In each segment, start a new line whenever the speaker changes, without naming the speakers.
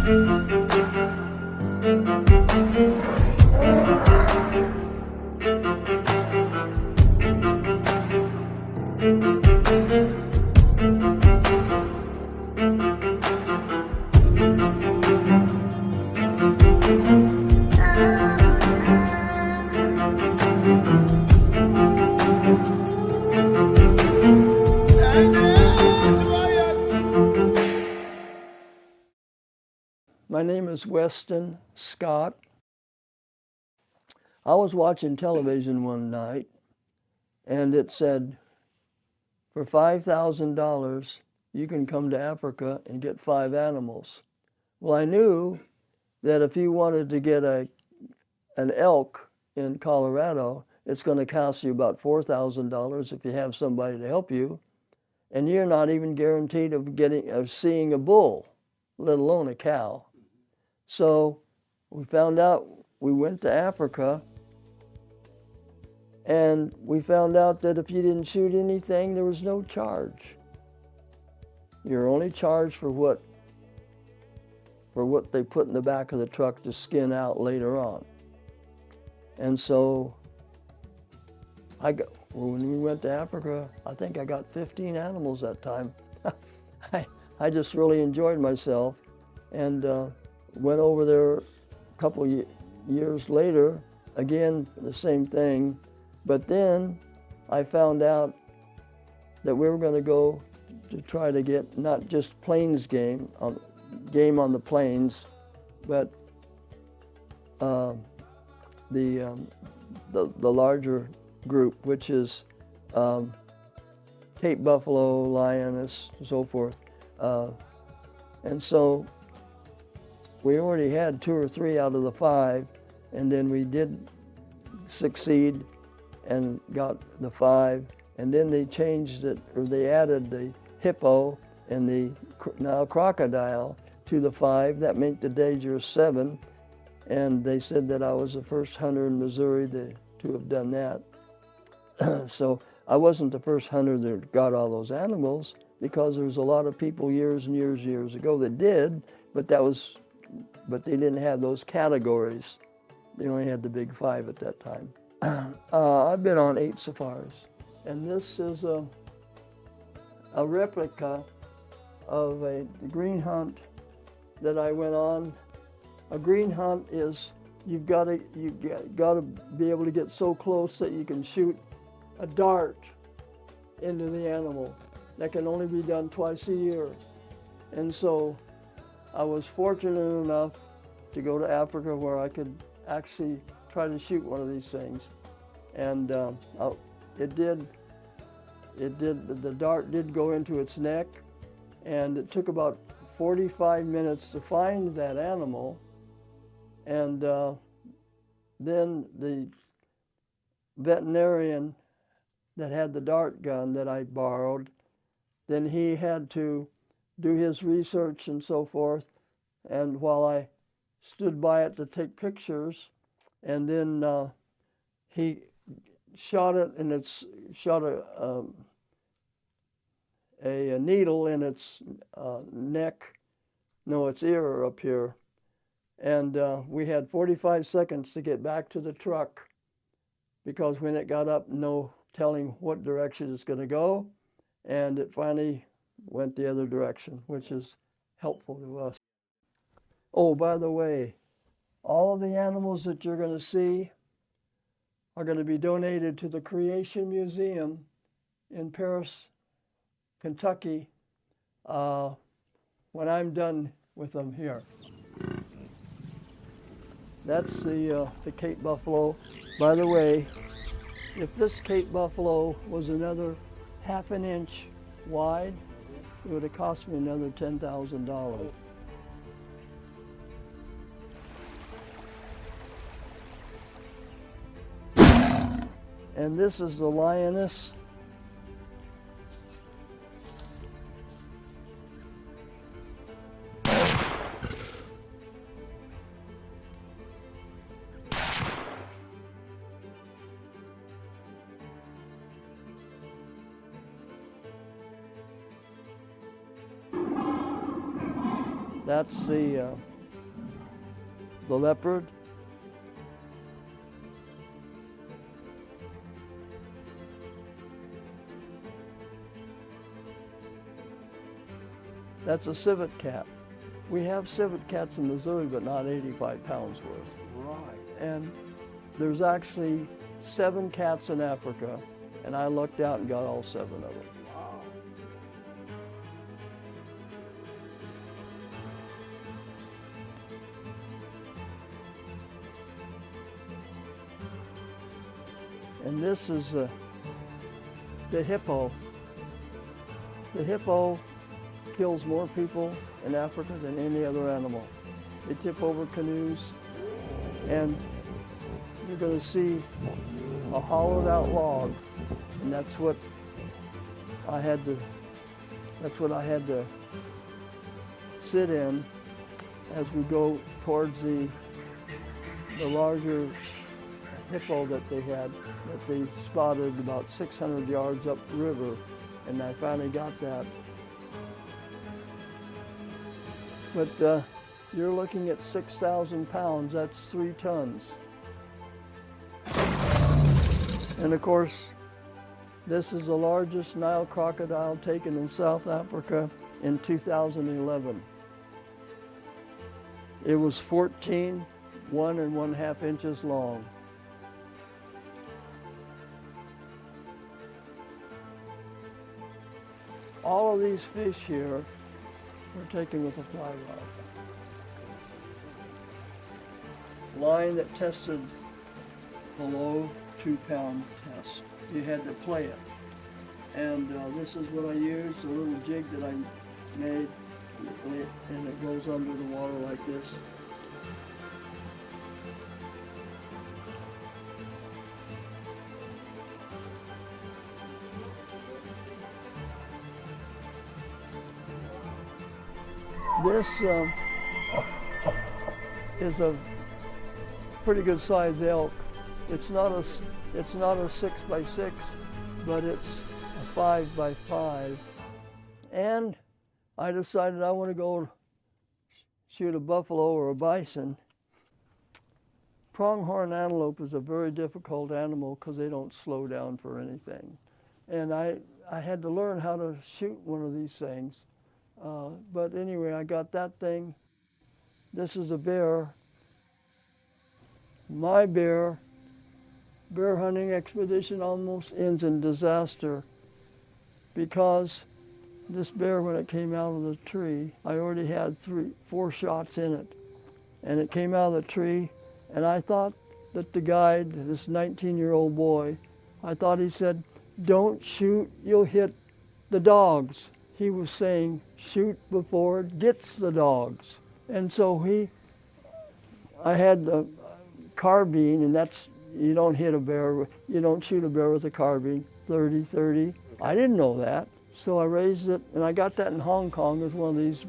My name is Weston Scott. I was watching television one night and it said, for $5,000, you can come to Africa and get 5 animals. Well, I knew that if you wanted to get an elk in Colorado, it's going to cost you about $4,000 if you have somebody to help you, and you're not even guaranteed of seeing a bull, let alone a cow. So we found out, we went to Africa, and we found out that if you didn't shoot anything, there was no charge. You're only charged for what they put in the back of the truck to skin out later on. And so when we went to Africa, I think I got 15 animals that time. I just really enjoyed myself, and went over there a couple years later, again, the same thing. But then I found out that we were going to go to try to get not just plains game on the plains, but the larger group, which is Cape buffalo, lioness, and so forth. And so we already had 2 or 3 out of the 5, and then we did succeed and got the 5, and then they changed it, or they added the hippo and the now crocodile to the 5. That made the danger 7, and they said that I was the first hunter in Missouri to have done that. So I wasn't the first hunter that got all those animals, because there was a lot of people years and years ago that did, but they didn't have those categories. They only had the big 5 at that time. I've been on 8 safaris, and this is a replica of a green hunt that I went on. A green hunt is you've got to be able to get so close that you can shoot a dart into the animal. That can only be done twice a year. And so I was fortunate enough to go to Africa where I could actually try to shoot one of these things. And the dart did go into its neck, and it took about 45 minutes to find that animal. And then the veterinarian that had the dart gun that I borrowed, then he had to do his research and so forth. And while I stood by it to take pictures, and then he shot it, and it's shot a needle in its its ear up here. And we had 45 seconds to get back to the truck, because when it got up, no telling what direction it's going to go, and it finally went the other direction, which is helpful to us. Oh, by the way, all of the animals that you're going to see are going to be donated to the Creation Museum in Paris, Kentucky, when I'm done with them here. That's the Cape buffalo. By the way, if this Cape buffalo was another ½ an inch wide, it would have cost me another $10,000. And this is the lioness. That's the the leopard. That's a civet cat. We have civet cats in Missouri, but not 85 pounds worth.
Right.
And there's actually 7 cats in Africa, and I lucked out and got all 7 of them.
Wow.
And this is the hippo. The hippo kills more people in Africa than any other animal. They tip over canoes, and you're going to see a hollowed out log, and that's what I had to sit in as we go towards the larger hippo that they had, that they spotted about 600 yards upriver, and I finally got that. But you're looking at 6,000 pounds, that's 3 tons. And of course, this is the largest Nile crocodile taken in South Africa in 2011. It was 14, 1½ inches long. All of these fish here were taken with a fly rod. Line that tested below 2-pound test. You had to play it. And this is what I used, a little jig that I made, and it goes under the water like this. This is a pretty good sized elk. It's not a 6x6, but it's a 5x5. And I decided I want to go shoot a buffalo or a bison. Pronghorn antelope is a very difficult animal because they don't slow down for anything. And I had to learn how to shoot one of these things. But anyway, I got that thing. This is a bear. My bear hunting expedition almost ends in disaster because this bear, when it came out of the tree, I already had 4 shots in it. And it came out of the tree, and I thought that the guide, this 19-year-old boy, I thought he said, "Don't shoot, you'll hit the dogs." He was saying, shoot before it gets the dogs. And so I had a carbine, and that's, you don't hit a bear, you don't shoot a bear with a carbine, 30. I didn't know that. So I raised it, and I got that in Hong Kong as one of these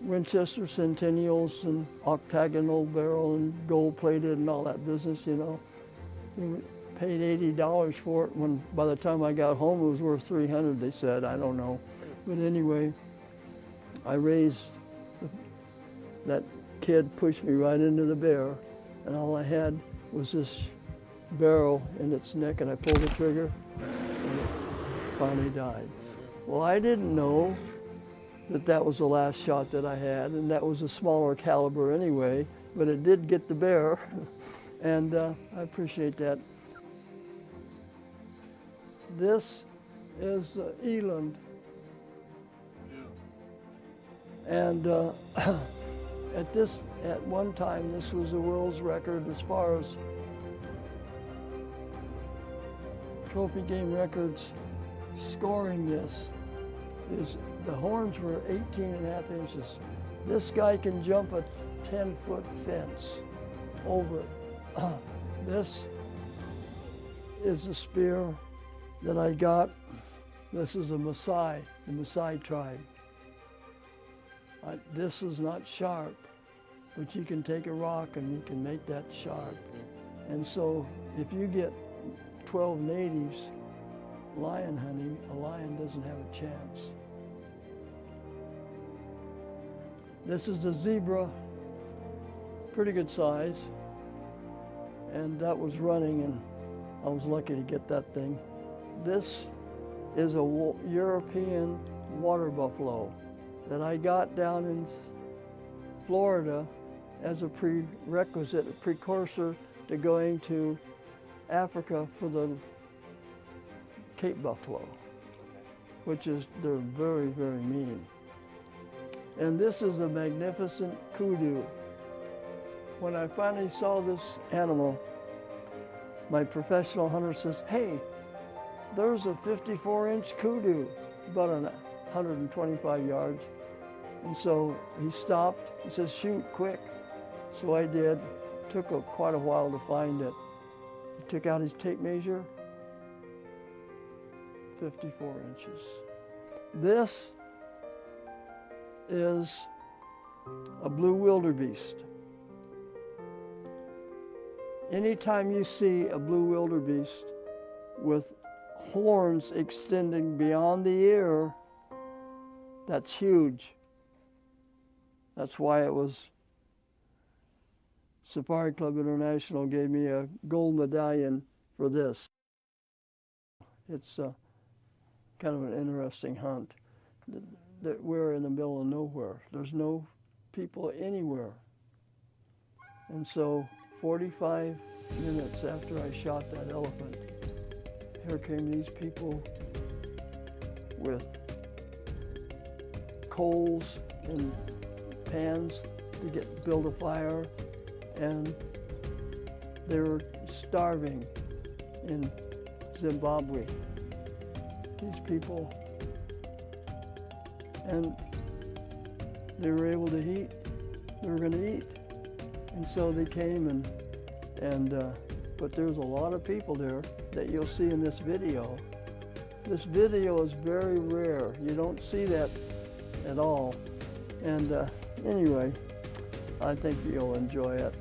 Winchester Centennials and octagonal barrel and gold plated and all that business, you know. We paid $80 for it when by the time I got home it was worth $300, they said, I don't know. But anyway, I raised, that kid pushed me right into the bear, and all I had was this barrel in its neck, and I pulled the trigger, and it finally died. Well, I didn't know that that was the last shot that I had, and that was a smaller caliber anyway, but it did get the bear, and I appreciate that. This is eland. And at one time, this was the world's record as far as trophy game records. Scoring this is, the horns were 18½ inches. This guy can jump a 10-foot fence over it. This is a spear that I got. This is a Maasai, the Maasai tribe. This is not sharp, but you can take a rock and you can make that sharp. And so if you get 12 natives lion hunting, a lion doesn't have a chance. This is the zebra pretty good size. And that was running, and I was lucky to get that thing. This is a European water buffalo that I got down in Florida as a prerequisite, a precursor to going to Africa for the Cape buffalo, which is, they're very, very mean. And this is a magnificent kudu. When I finally saw this animal, my professional hunter says, hey, there's a 54-inch kudu, about 125 yards. And so he stopped, he says, shoot, quick. So I did. Took quite a while to find it. He took out his tape measure, 54 inches. This is a blue wildebeest. Anytime you see a blue wildebeest with horns extending beyond the ear, that's huge. That's why it was Safari Club International gave me a gold medallion for this. It's kind of an interesting hunt. That we're in the middle of nowhere. There's no people anywhere. And so 45 minutes after I shot that elephant, here came these people with coals and pans to build a fire, and they were starving in Zimbabwe, these people, and they were able to eat. They were going to eat, and so they came but there's a lot of people there that you'll see in this video. This video is very rare. You don't see that at all. And anyway, I think you'll enjoy it.